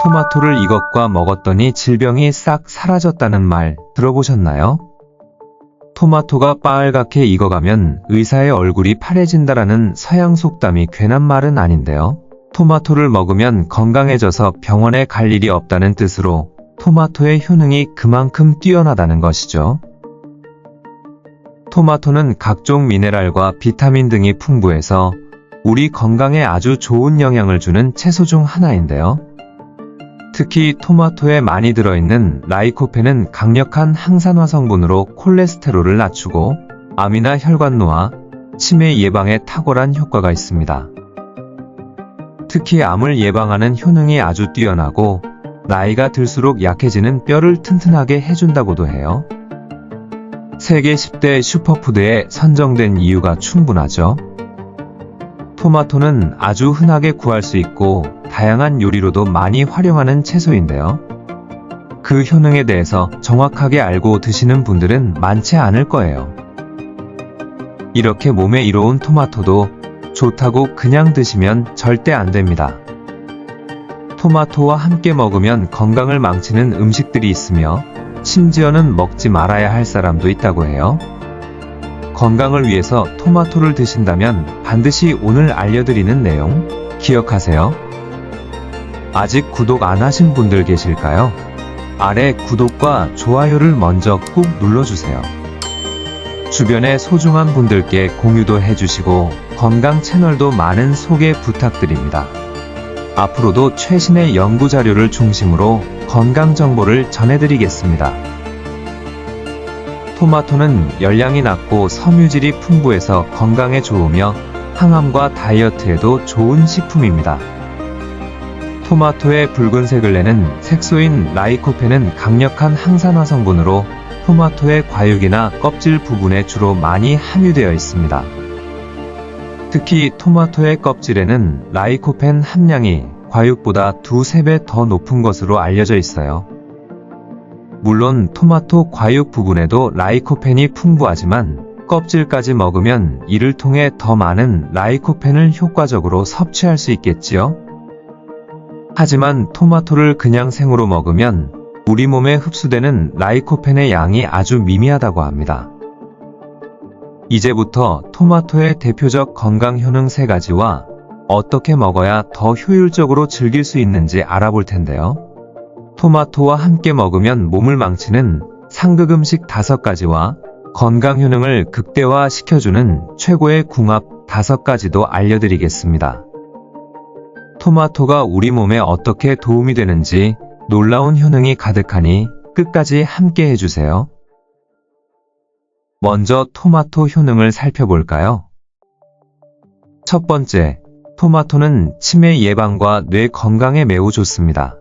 토마토를 이것과 먹었더니 질병이 싹 사라졌다는 말 들어보셨나요? 토마토가 빨갛게 익어가면 의사의 얼굴이 파래진다라는 서양 속담이 괜한 말은 아닌데요. 토마토를 먹으면 건강해져서 병원에 갈 일이 없다는 뜻으로 토마토의 효능이 그만큼 뛰어나다는 것이죠. 토마토는 각종 미네랄과 비타민 등이 풍부해서 우리 건강에 아주 좋은 영향을 주는 채소 중 하나인데요. 특히 토마토에 많이 들어있는 라이코펜은 강력한 항산화 성분으로 콜레스테롤을 낮추고 암이나 혈관노화, 치매 예방에 탁월한 효과가 있습니다. 특히 암을 예방하는 효능이 아주 뛰어나고 나이가 들수록 약해지는 뼈를 튼튼하게 해준다고도 해요. 세계 10대 슈퍼푸드에 선정된 이유가 충분하죠. 토마토는 아주 흔하게 구할 수 있고 다양한 요리로도 많이 활용하는 채소인데요. 그 효능에 대해서 정확하게 알고 드시는 분들은 많지 않을 거예요. 이렇게 몸에 이로운 토마토도 좋다고 그냥 드시면 절대 안 됩니다. 토마토와 함께 먹으면 건강을 망치는 음식들이 있으며 심지어는 먹지 말아야 할 사람도 있다고 해요. 건강을 위해서 토마토를 드신다면 반드시 오늘 알려드리는 내용 기억하세요. 아직 구독 안 하신 분들 계실까요? 아래 구독과 좋아요를 먼저 꾹 눌러주세요. 주변의 소중한 분들께 공유도 해주시고 건강 채널도 많은 소개 부탁드립니다. 앞으로도 최신의 연구 자료를 중심으로 건강 정보를 전해드리겠습니다. 토마토는 열량이 낮고 섬유질이 풍부해서 건강에 좋으며 항암과 다이어트에도 좋은 식품입니다. 토마토의 붉은색을 내는 색소인 라이코펜은 강력한 항산화 성분으로 토마토의 과육이나 껍질 부분에 주로 많이 함유되어 있습니다. 특히 토마토의 껍질에는 라이코펜 함량이 과육보다 2~3배 더 높은 것으로 알려져 있어요. 물론 토마토 과육 부분에도 라이코펜이 풍부하지만 껍질까지 먹으면 이를 통해 더 많은 라이코펜을 효과적으로 섭취할 수 있겠지요. 하지만 토마토를 그냥 생으로 먹으면 우리 몸에 흡수되는 라이코펜의 양이 아주 미미하다고 합니다. 이제부터 토마토의 대표적 건강 효능 3가지와 어떻게 먹어야 더 효율적으로 즐길 수 있는지 알아볼 텐데요. 토마토와 함께 먹으면 몸을 망치는 상극 음식 5가지와 건강 효능을 극대화시켜주는 최고의 궁합 5가지도 알려드리겠습니다. 토마토가 우리 몸에 어떻게 도움이 되는지 놀라운 효능이 가득하니 끝까지 함께 해주세요. 먼저 토마토 효능을 살펴볼까요? 첫 번째, 토마토는 치매 예방과 뇌 건강에 매우 좋습니다.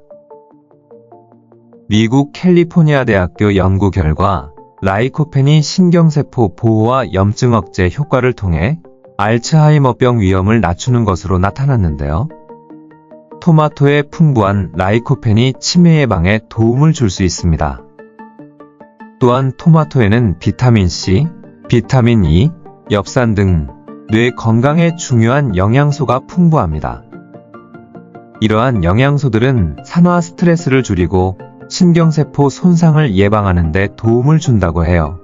미국 캘리포니아 대학교 연구 결과 라이코펜이 신경세포 보호와 염증 억제 효과를 통해 알츠하이머병 위험을 낮추는 것으로 나타났는데요. 토마토의 풍부한 라이코펜이 치매 예방에 도움을 줄 수 있습니다. 또한 토마토에는 비타민 C, 비타민 E, 엽산 등 뇌 건강에 중요한 영양소가 풍부합니다. 이러한 영양소들은 산화 스트레스를 줄이고 신경세포 손상을 예방하는 데 도움을 준다고 해요.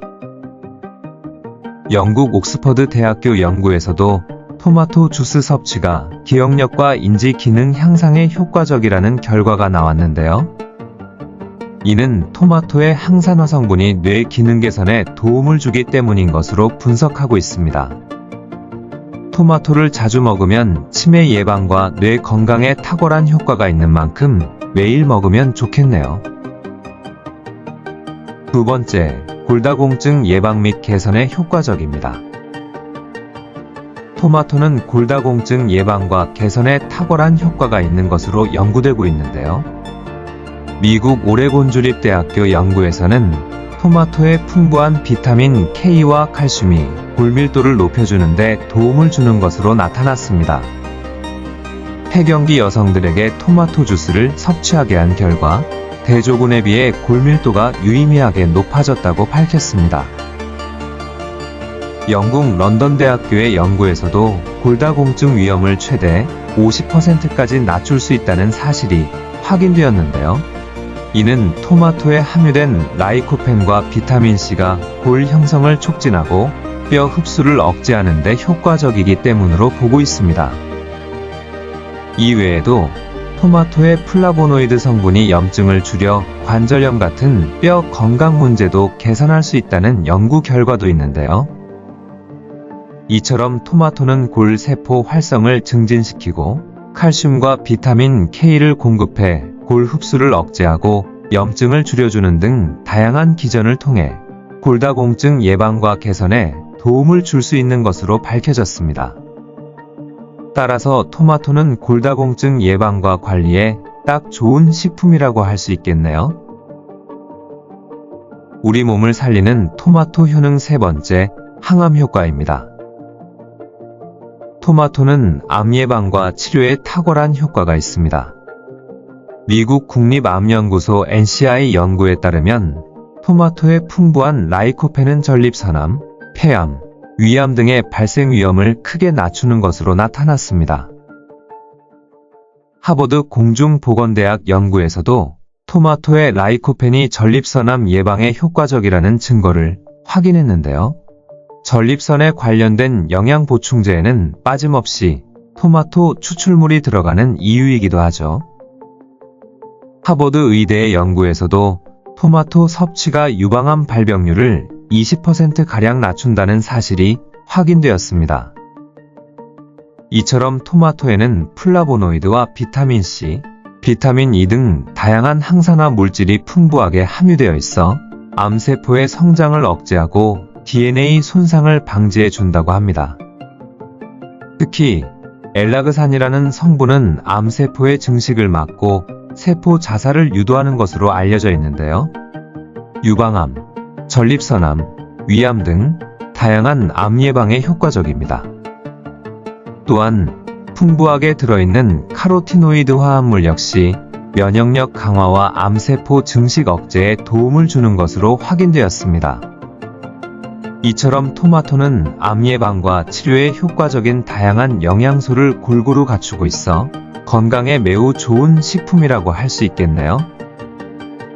영국 옥스퍼드 대학교 연구에서도 토마토 주스 섭취가 기억력과 인지 기능 향상에 효과적이라는 결과가 나왔는데요. 이는 토마토의 항산화 성분이 뇌 기능 개선에 도움을 주기 때문인 것으로 분석하고 있습니다. 토마토를 자주 먹으면 치매 예방과 뇌 건강에 탁월한 효과가 있는 만큼 매일 먹으면 좋겠네요. 두 번째, 골다공증 예방 및 개선에 효과적입니다. 토마토는 골다공증 예방과 개선에 탁월한 효과가 있는 것으로 연구되고 있는데요. 미국 오레곤 주립대학교 연구에서는 토마토의 풍부한 비타민 K와 칼슘이 골밀도를 높여주는 데 도움을 주는 것으로 나타났습니다. 폐경기 여성들에게 토마토 주스를 섭취하게 한 결과 대조군에 비해 골밀도가 유의미하게 높아졌다고 밝혔습니다. 영국 런던 대학교의 연구에서도 골다공증 위험을 최대 50%까지 낮출 수 있다는 사실이 확인되었는데요. 이는 토마토에 함유된 라이코펜과 비타민C가 골 형성을 촉진하고 뼈 흡수를 억제하는 데 효과적이기 때문으로 보고 있습니다. 이외에도 토마토의 플라보노이드 성분이 염증을 줄여 관절염 같은 뼈 건강 문제도 개선할 수 있다는 연구 결과도 있는데요. 이처럼 토마토는 골 세포 활성을 증진시키고 칼슘과 비타민 K를 공급해 골 흡수를 억제하고 염증을 줄여주는 등 다양한 기전을 통해 골다공증 예방과 개선에 도움을 줄 수 있는 것으로 밝혀졌습니다. 따라서 토마토는 골다공증 예방과 관리에 딱 좋은 식품이라고 할 수 있겠네요. 우리 몸을 살리는 토마토 효능 세 번째, 항암 효과입니다. 토마토는 암 예방과 치료에 탁월한 효과가 있습니다. 미국 국립암연구소 NCI 연구에 따르면 토마토의 풍부한 라이코펜은 전립선암, 폐암, 위암 등의 발생 위험을 크게 낮추는 것으로 나타났습니다. 하버드 공중보건대학 연구에서도 토마토의 라이코펜이 전립선암 예방에 효과적이라는 증거를 확인했는데요. 전립선에 관련된 영양 보충제에는 빠짐없이 토마토 추출물이 들어가는 이유이기도 하죠. 하버드 의대의 연구에서도 토마토 섭취가 유방암 발병률을 20%가량 낮춘다는 사실이 확인되었습니다. 이처럼 토마토에는 플라보노이드와 비타민C, 비타민 E 등 다양한 항산화 물질이 풍부하게 함유되어 있어 암세포의 성장을 억제하고 DNA 손상을 방지해 준다고 합니다. 특히 엘라그산이라는 성분은 암세포의 증식을 막고 세포 자살을 유도하는 것으로 알려져 있는데요. 유방암, 전립선암, 위암 등 다양한 암 예방에 효과적입니다. 또한 풍부하게 들어있는 카로티노이드 화합물 역시 면역력 강화와 암세포 증식 억제에 도움을 주는 것으로 확인되었습니다. 이처럼 토마토는 암 예방과 치료에 효과적인 다양한 영양소를 골고루 갖추고 있어 건강에 매우 좋은 식품이라고 할 수 있겠네요.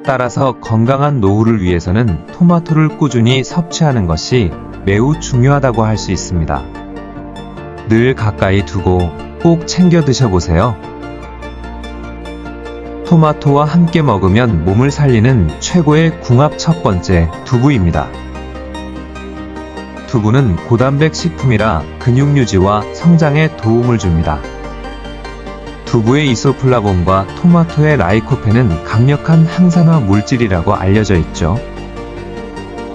따라서 건강한 노후를 위해서는 토마토를 꾸준히 섭취하는 것이 매우 중요하다고 할 수 있습니다. 늘 가까이 두고 꼭 챙겨 드셔보세요. 토마토와 함께 먹으면 몸을 살리는 최고의 궁합 첫 번째, 두부입니다. 두부는 고단백 식품이라 근육 유지와 성장에 도움을 줍니다. 두부의 이소플라본과 토마토의 라이코펜은 강력한 항산화 물질이라고 알려져 있죠.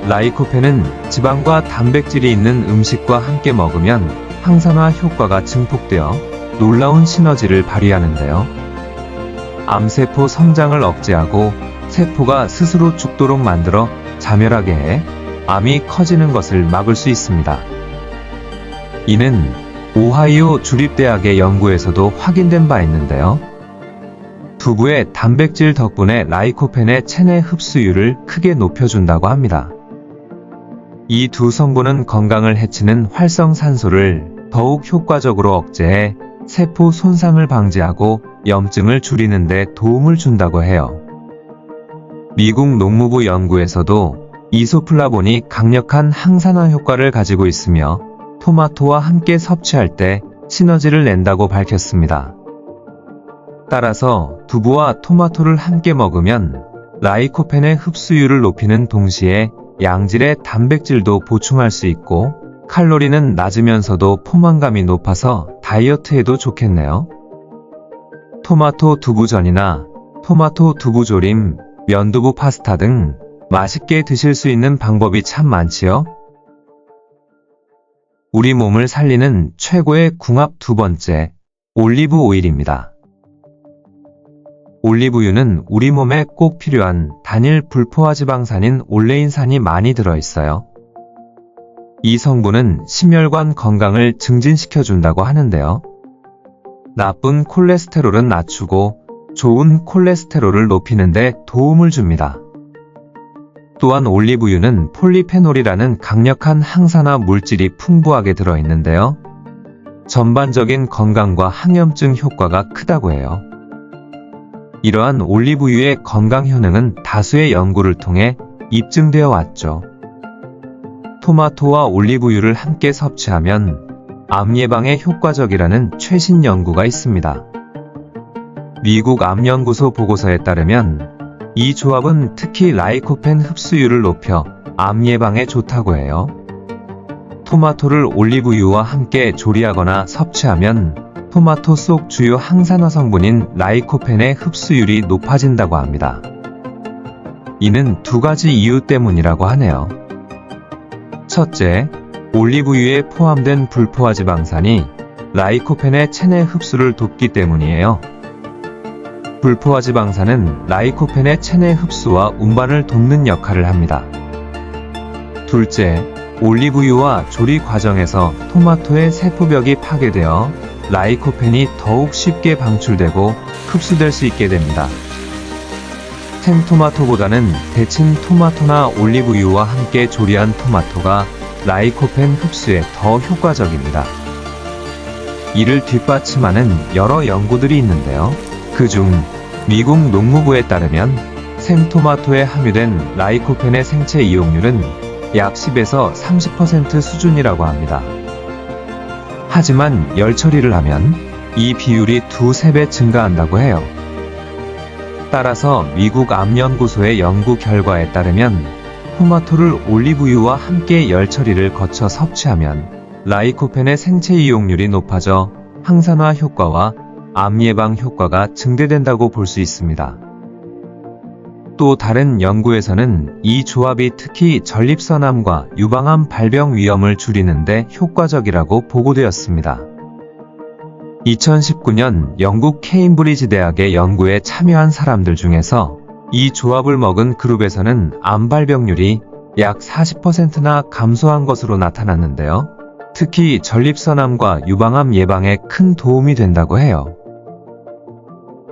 라이코펜은 지방과 단백질이 있는 음식과 함께 먹으면 항산화 효과가 증폭되어 놀라운 시너지를 발휘하는데요. 암세포 성장을 억제하고 세포가 스스로 죽도록 만들어 자멸하게 해 암이 커지는 것을 막을 수 있습니다. 이는 오하이오 주립대학의 연구에서도 확인된 바 있는데요. 두부의 단백질 덕분에 라이코펜의 체내 흡수율을 크게 높여준다고 합니다. 이 두 성분은 건강을 해치는 활성산소를 더욱 효과적으로 억제해 세포 손상을 방지하고 염증을 줄이는 데 도움을 준다고 해요. 미국 농무부 연구에서도 이소플라본이 강력한 항산화 효과를 가지고 있으며 토마토와 함께 섭취할 때 시너지를 낸다고 밝혔습니다. 따라서 두부와 토마토를 함께 먹으면 라이코펜의 흡수율을 높이는 동시에 양질의 단백질도 보충할 수 있고 칼로리는 낮으면서도 포만감이 높아서 다이어트에도 좋겠네요. 토마토 두부전이나 토마토 두부조림, 면두부 파스타 등 맛있게 드실 수 있는 방법이 참 많지요? 우리 몸을 살리는 최고의 궁합 두 번째, 올리브 오일입니다. 올리브유는 우리 몸에 꼭 필요한 단일 불포화 지방산인 올레인산이 많이 들어있어요. 이 성분은 심혈관 건강을 증진시켜준다고 하는데요. 나쁜 콜레스테롤은 낮추고 좋은 콜레스테롤을 높이는 데 도움을 줍니다. 또한 올리브유는 폴리페놀이라는 강력한 항산화 물질이 풍부하게 들어있는데요. 전반적인 건강과 항염증 효과가 크다고 해요. 이러한 올리브유의 건강 효능은 다수의 연구를 통해 입증되어 왔죠. 토마토와 올리브유를 함께 섭취하면 암 예방에 효과적이라는 최신 연구가 있습니다. 미국 암연구소 보고서에 따르면 이 조합은 특히 라이코펜 흡수율을 높여 암 예방에 좋다고 해요. 토마토를 올리브유와 함께 조리하거나 섭취하면 토마토 속 주요 항산화 성분인 라이코펜의 흡수율이 높아진다고 합니다. 이는 두 가지 이유 때문이라고 하네요. 첫째, 올리브유에 포함된 불포화 지방산이 라이코펜의 체내 흡수를 돕기 때문이에요. 불포화 지방산은 라이코펜의 체내 흡수와 운반을 돕는 역할을 합니다. 둘째, 올리브유와 조리 과정에서 토마토의 세포벽이 파괴되어 라이코펜이 더욱 쉽게 방출되고 흡수될 수 있게 됩니다. 생토마토보다는 데친 토마토나 올리브유와 함께 조리한 토마토가 라이코펜 흡수에 더 효과적입니다. 이를 뒷받침하는 여러 연구들이 있는데요. 그중 미국 농무부에 따르면 생토마토에 함유된 라이코펜의 생체 이용률은 약 10에서 30% 수준이라고 합니다. 하지만 열 처리를 하면 이 비율이 2~3배 증가한다고 해요. 따라서 미국 암연구소의 연구 결과에 따르면 토마토를 올리브유와 함께 열 처리를 거쳐 섭취하면 라이코펜의 생체 이용률이 높아져 항산화 효과와 암 예방 효과가 증대된다고 볼 수 있습니다. 또 다른 연구에서는 이 조합이 특히 전립선암과 유방암 발병 위험을 줄이는 데 효과적이라고 보고되었습니다. 2019년 영국 케임브리지 대학의 연구에 참여한 사람들 중에서 이 조합을 먹은 그룹에서는 암 발병률이 약 40%나 감소한 것으로 나타났는데요. 특히 전립선암과 유방암 예방에 큰 도움이 된다고 해요.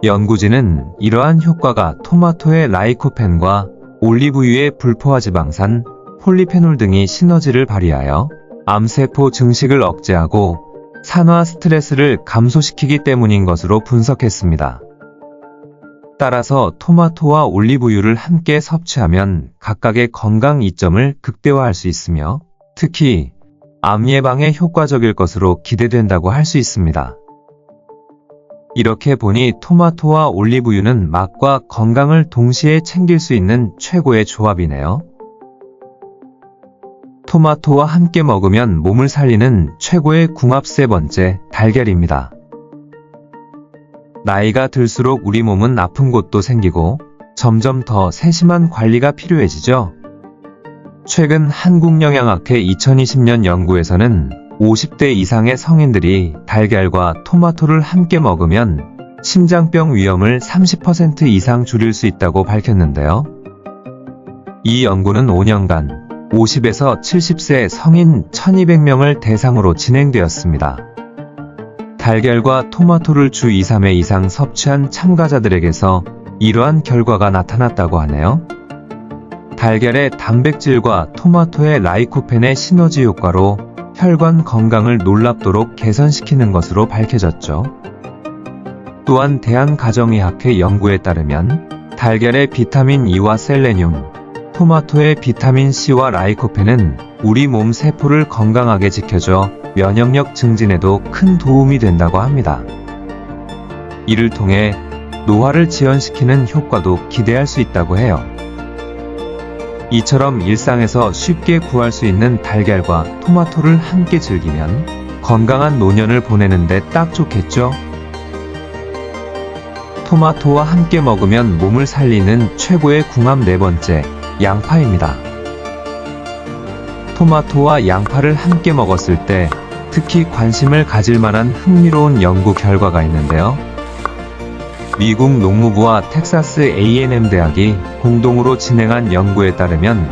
연구진은 이러한 효과가 토마토의 라이코펜과 올리브유의 불포화 지방산, 폴리페놀 등이 시너지를 발휘하여 암세포 증식을 억제하고 산화 스트레스를 감소시키기 때문인 것으로 분석했습니다. 따라서 토마토와 올리브유를 함께 섭취하면 각각의 건강 이점을 극대화할 수 있으며 특히 암 예방에 효과적일 것으로 기대된다고 할 수 있습니다. 이렇게 보니 토마토와 올리브유는 맛과 건강을 동시에 챙길 수 있는 최고의 조합이네요. 토마토와 함께 먹으면 몸을 살리는 최고의 궁합 세 번째, 달걀입니다. 나이가 들수록 우리 몸은 아픈 곳도 생기고 점점 더 세심한 관리가 필요해지죠. 최근 한국영양학회 2020년 연구에서는 50대 이상의 성인들이 달걀과 토마토를 함께 먹으면 심장병 위험을 30% 이상 줄일 수 있다고 밝혔는데요. 이 연구는 5년간 50에서 70세 성인 1200명을 대상으로 진행되었습니다. 달걀과 토마토를 주 2, 3회 이상 섭취한 참가자들에게서 이러한 결과가 나타났다고 하네요. 달걀의 단백질과 토마토의 라이코펜의 시너지 효과로 혈관 건강을 놀랍도록 개선시키는 것으로 밝혀졌죠. 또한 대한가정의학회 연구에 따르면 달걀의 비타민 E와 셀레늄, 토마토의 비타민 C와 라이코펜은 우리 몸 세포를 건강하게 지켜줘 면역력 증진에도 큰 도움이 된다고 합니다. 이를 통해 노화를 지연시키는 효과도 기대할 수 있다고 해요. 이처럼 일상에서 쉽게 구할 수 있는 달걀과 토마토를 함께 즐기면 건강한 노년을 보내는데 딱 좋겠죠? 토마토와 함께 먹으면 몸을 살리는 최고의 궁합 네 번째, 양파입니다. 토마토와 양파를 함께 먹었을 때 특히 관심을 가질 만한 흥미로운 연구 결과가 있는데요. 미국 농무부와 텍사스 A&M 대학이 공동으로 진행한 연구에 따르면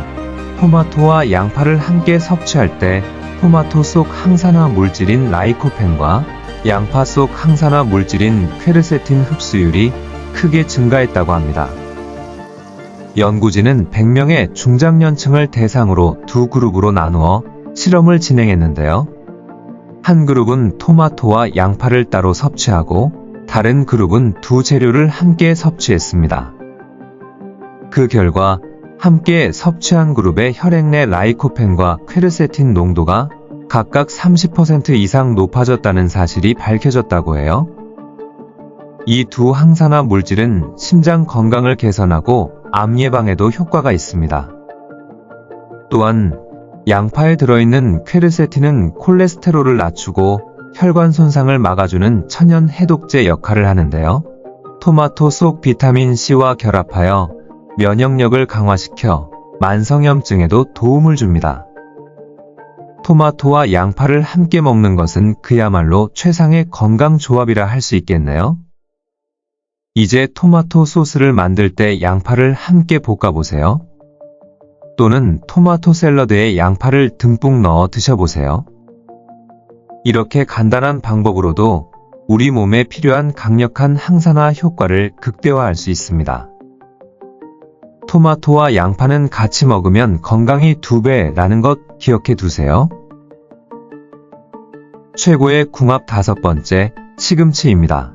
토마토와 양파를 함께 섭취할 때 토마토 속 항산화 물질인 라이코펜과 양파 속 항산화 물질인 퀘르세틴 흡수율이 크게 증가했다고 합니다. 연구진은 100명의 중장년층을 대상으로 두 그룹으로 나누어 실험을 진행했는데요. 한 그룹은 토마토와 양파를 따로 섭취하고 다른 그룹은 두 재료를 함께 섭취했습니다. 그 결과 함께 섭취한 그룹의 혈액 내 라이코펜과 퀘르세틴 농도가 각각 30% 이상 높아졌다는 사실이 밝혀졌다고 해요. 이 두 항산화 물질은 심장 건강을 개선하고 암 예방에도 효과가 있습니다. 또한 양파에 들어있는 퀘르세틴은 콜레스테롤을 낮추고 혈관 손상을 막아주는 천연 해독제 역할을 하는데요. 토마토 속 비타민 C와 결합하여 면역력을 강화시켜 만성염증에도 도움을 줍니다. 토마토와 양파를 함께 먹는 것은 그야말로 최상의 건강 조합이라 할 수 있겠네요. 이제 토마토 소스를 만들 때 양파를 함께 볶아보세요. 또는 토마토 샐러드에 양파를 듬뿍 넣어 드셔보세요. 이렇게 간단한 방법으로도 우리 몸에 필요한 강력한 항산화 효과를 극대화할 수 있습니다. 토마토와 양파는 같이 먹으면 건강이 2배라는 것 기억해 두세요. 최고의 궁합 5번째, 시금치입니다.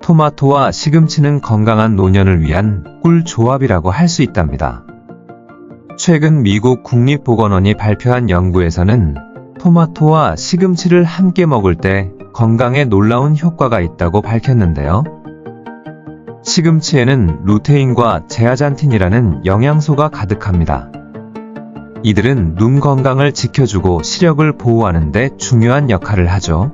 토마토와 시금치는 건강한 노년을 위한 꿀 조합이라고 할 수 있답니다. 최근 미국 국립보건원이 발표한 연구에서는 토마토와 시금치를 함께 먹을 때 건강에 놀라운 효과가 있다고 밝혔는데요. 시금치에는 루테인과 제아잔틴이라는 영양소가 가득합니다. 이들은 눈 건강을 지켜주고 시력을 보호하는 데 중요한 역할을 하죠.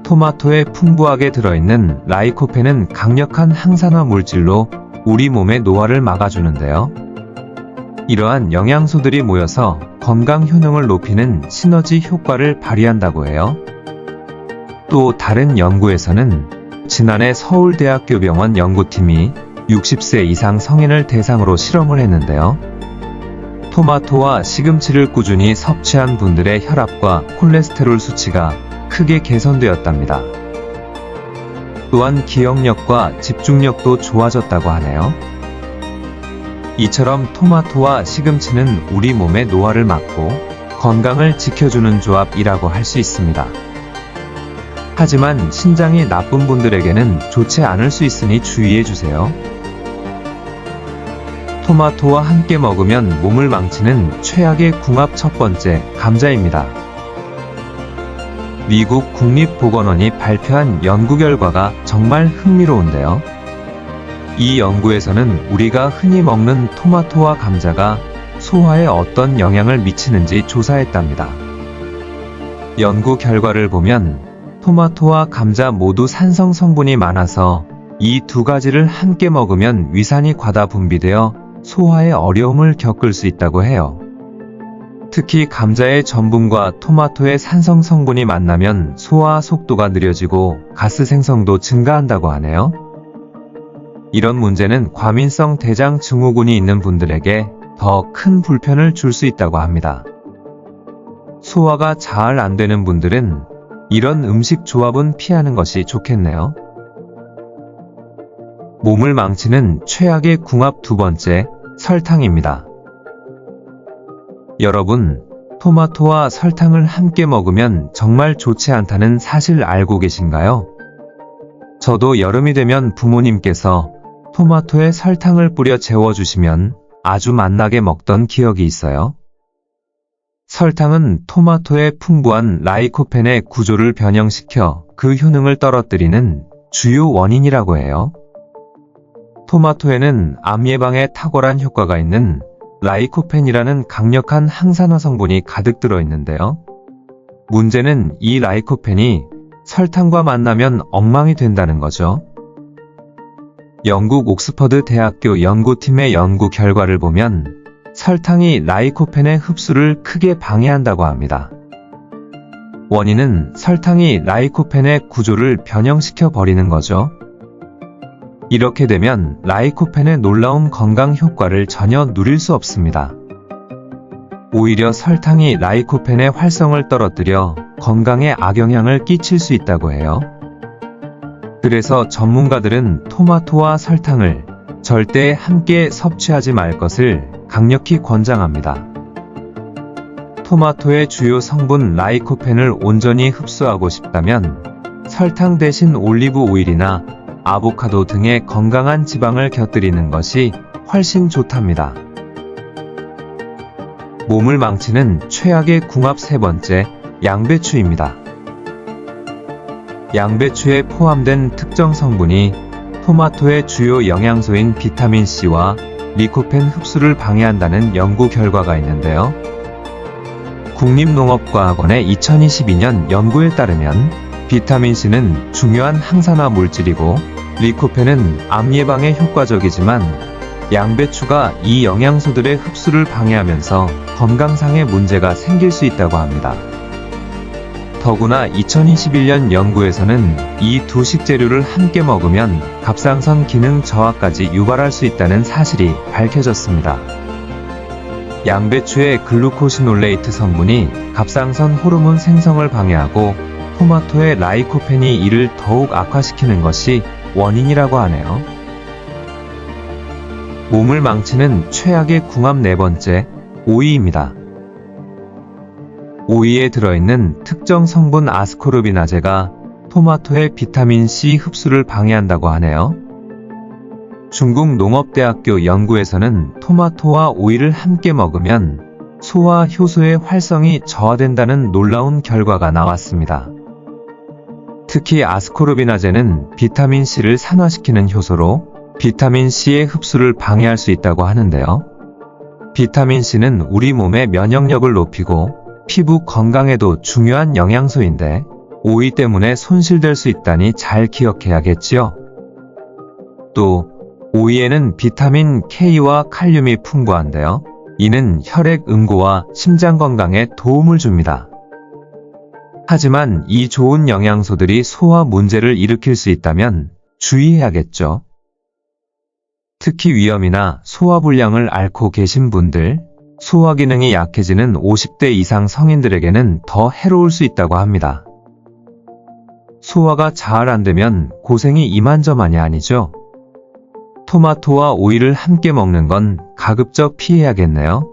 토마토에 풍부하게 들어있는 라이코펜은 강력한 항산화 물질로 우리 몸의 노화를 막아주는데요. 이러한 영양소들이 모여서 건강 효능을 높이는 시너지 효과를 발휘한다고 해요. 또 다른 연구에서는 지난해 서울대학교 병원 연구팀이 60세 이상 성인을 대상으로 실험을 했는데요. 토마토와 시금치를 꾸준히 섭취한 분들의 혈압과 콜레스테롤 수치가 크게 개선되었답니다. 또한 기억력과 집중력도 좋아졌다고 하네요. 이처럼 토마토와 시금치는 우리 몸의 노화를 막고 건강을 지켜주는 조합이라고 할 수 있습니다. 하지만 신장이 나쁜 분들에게는 좋지 않을 수 있으니 주의해주세요. 토마토와 함께 먹으면 몸을 망치는 최악의 궁합 1번째, 감자입니다. 미국 국립보건원이 발표한 연구 결과가 정말 흥미로운데요. 이 연구에서는 우리가 흔히 먹는 토마토와 감자가 소화에 어떤 영향을 미치는지 조사했답니다. 연구 결과를 보면 토마토와 감자 모두 산성 성분이 많아서 이 두 가지를 함께 먹으면 위산이 과다 분비되어 소화에 어려움을 겪을 수 있다고 해요. 특히 감자의 전분과 토마토의 산성 성분이 만나면 소화 속도가 느려지고 가스 생성도 증가한다고 하네요. 이런 문제는 과민성 대장 증후군이 있는 분들에게 더 큰 불편을 줄 수 있다고 합니다. 소화가 잘 안 되는 분들은 이런 음식 조합은 피하는 것이 좋겠네요. 몸을 망치는 최악의 궁합 2번째, 설탕입니다. 여러분, 토마토와 설탕을 함께 먹으면 정말 좋지 않다는 사실 알고 계신가요? 저도 여름이 되면 부모님께서 토마토에 설탕을 뿌려 재워주시면 아주 맛나게 먹던 기억이 있어요. 설탕은 토마토의 풍부한 라이코펜의 구조를 변형시켜 그 효능을 떨어뜨리는 주요 원인이라고 해요. 토마토에는 암 예방에 탁월한 효과가 있는 라이코펜이라는 강력한 항산화 성분이 가득 들어있는데요. 문제는 이 라이코펜이 설탕과 만나면 엉망이 된다는 거죠. 영국 옥스퍼드 대학교 연구팀의 연구 결과를 보면 설탕이 라이코펜의 흡수를 크게 방해한다고 합니다. 원인은 설탕이 라이코펜의 구조를 변형시켜 버리는 거죠. 이렇게 되면 라이코펜의 놀라운 건강 효과를 전혀 누릴 수 없습니다. 오히려 설탕이 라이코펜의 활성을 떨어뜨려 건강에 악영향을 끼칠 수 있다고 해요. 그래서 전문가들은 토마토와 설탕을 절대 함께 섭취하지 말 것을 강력히 권장합니다. 토마토의 주요 성분 라이코펜을 온전히 흡수하고 싶다면 설탕 대신 올리브 오일이나 아보카도 등의 건강한 지방을 곁들이는 것이 훨씬 좋답니다. 몸을 망치는 최악의 궁합 세 번째, 양배추입니다. 양배추에 포함된 특정 성분이 토마토의 주요 영양소인 비타민C와 리코펜 흡수를 방해한다는 연구 결과가 있는데요. 국립농업과학원의 2022년 연구에 따르면 비타민C는 중요한 항산화 물질이고 리코펜은 암 예방에 효과적이지만 양배추가 이 영양소들의 흡수를 방해하면서 건강상의 문제가 생길 수 있다고 합니다. 더구나 2021년 연구에서는 이 두 식재료를 함께 먹으면 갑상선 기능 저하까지 유발할 수 있다는 사실이 밝혀졌습니다. 양배추의 글루코시놀레이트 성분이 갑상선 호르몬 생성을 방해하고 토마토의 라이코펜이 이를 더욱 악화시키는 것이 원인이라고 하네요. 몸을 망치는 최악의 궁합 네 번째, 오이입니다. 오이에 들어있는 특정 성분 아스코르비나제가 토마토의 비타민C 흡수를 방해한다고 하네요. 중국 농업대학교 연구에서는 토마토와 오이를 함께 먹으면 소화 효소의 활성이 저하된다는 놀라운 결과가 나왔습니다. 특히 아스코르비나제는 비타민C를 산화시키는 효소로 비타민C의 흡수를 방해할 수 있다고 하는데요. 비타민C는 우리 몸의 면역력을 높이고 피부 건강에도 중요한 영양소인데 오이 때문에 손실될 수 있다니 잘 기억해야겠지요. 또 오이에는 비타민 K와 칼륨이 풍부한데요. 이는 혈액 응고와 심장 건강에 도움을 줍니다. 하지만 이 좋은 영양소들이 소화 문제를 일으킬 수 있다면 주의해야겠죠. 특히 위염이나 소화불량을 앓고 계신 분들, 소화 기능이 약해지는 50대 이상 성인들에게는 더 해로울 수 있다고 합니다. 소화가 잘 안 되면 고생이 이만저만이 아니죠. 토마토와 오이를 함께 먹는 건 가급적 피해야겠네요.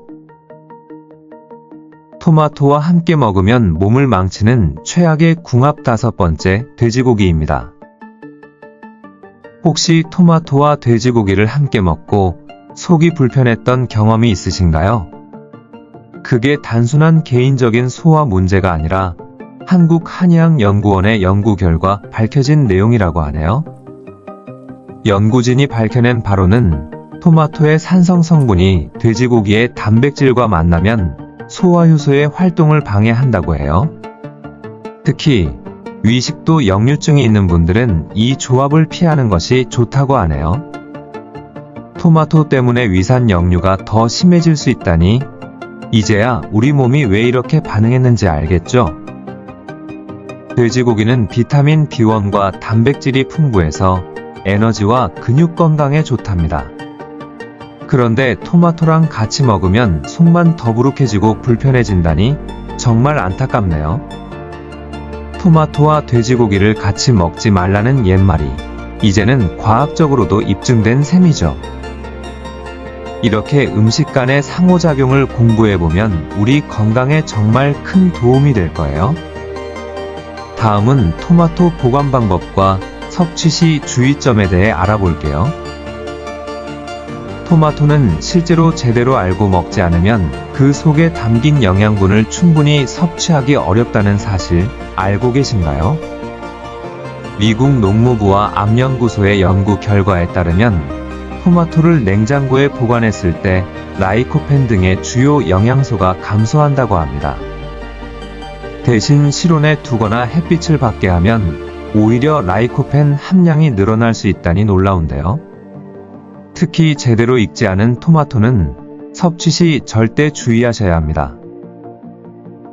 토마토와 함께 먹으면 몸을 망치는 최악의 궁합 다섯 번째, 돼지고기입니다. 혹시 토마토와 돼지고기를 함께 먹고 속이 불편했던 경험이 있으신가요? 그게 단순한 개인적인 소화 문제가 아니라 한국한의학연구원의 연구 결과 밝혀진 내용이라고 하네요. 연구진이 밝혀낸 바로는 토마토의 산성 성분이 돼지고기의 단백질과 만나면 소화효소의 활동을 방해한다고 해요. 특히 위식도 역류증이 있는 분들은 이 조합을 피하는 것이 좋다고 하네요. 토마토 때문에 위산 역류가 더 심해질 수 있다니 이제야 우리 몸이 왜 이렇게 반응했는지 알겠죠? 돼지고기는 비타민 B1과 단백질이 풍부해서 에너지와 근육 건강에 좋답니다. 그런데 토마토랑 같이 먹으면 속만 더부룩해지고 불편해진다니 정말 안타깝네요. 토마토와 돼지고기를 같이 먹지 말라는 옛말이 이제는 과학적으로도 입증된 셈이죠. 이렇게 음식 간의 상호작용을 공부해보면 우리 건강에 정말 큰 도움이 될 거예요. 다음은 토마토 보관 방법과 섭취 시 주의점에 대해 알아볼게요. 토마토는 실제로 제대로 알고 먹지 않으면 그 속에 담긴 영양분을 충분히 섭취하기 어렵다는 사실 알고 계신가요? 미국 농무부와 암연구소의 연구 결과에 따르면 토마토를 냉장고에 보관했을 때 라이코펜 등의 주요 영양소가 감소한다고 합니다. 대신 실온에 두거나 햇빛을 받게 하면 오히려 라이코펜 함량이 늘어날 수 있다니 놀라운데요. 특히 제대로 익지 않은 토마토는 섭취 시 절대 주의하셔야 합니다.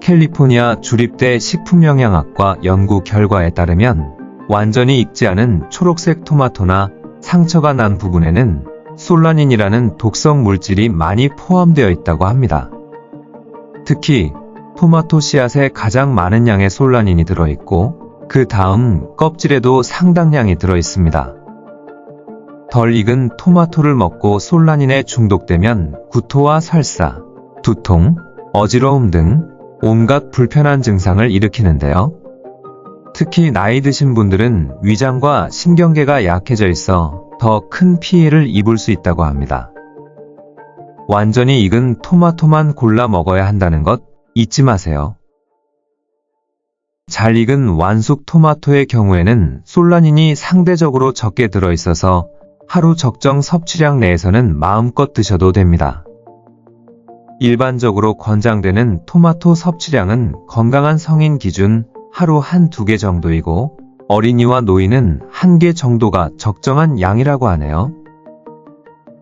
캘리포니아 주립대 식품영양학과 연구 결과에 따르면 완전히 익지 않은 초록색 토마토나 상처가 난 부분에는 솔라닌이라는 독성 물질이 많이 포함되어 있다고 합니다. 특히 토마토 씨앗에 가장 많은 양의 솔라닌이 들어있고 그 다음 껍질에도 상당량이 들어있습니다. 덜 익은 토마토를 먹고 솔라닌에 중독되면 구토와 설사, 두통, 어지러움 등 온갖 불편한 증상을 일으키는데요. 특히 나이 드신 분들은 위장과 신경계가 약해져 있어 더 큰 피해를 입을 수 있다고 합니다. 완전히 익은 토마토만 골라 먹어야 한다는 것 잊지 마세요. 잘 익은 완숙 토마토의 경우에는 솔라닌이 상대적으로 적게 들어있어서 하루 적정 섭취량 내에서는 마음껏 드셔도 됩니다. 일반적으로 권장되는 토마토 섭취량은 건강한 성인 기준 하루 1~2개 정도이고 어린이와 노인은 1개 정도가 적정한 양이라고 하네요.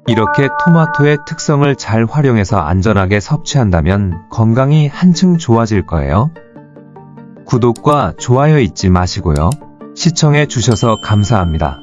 이렇게 토마토의 특성을 잘 활용해서 안전하게 섭취한다면 건강이 한층 좋아질 거예요. 구독과 좋아요 잊지 마시고요. 시청해 주셔서 감사합니다.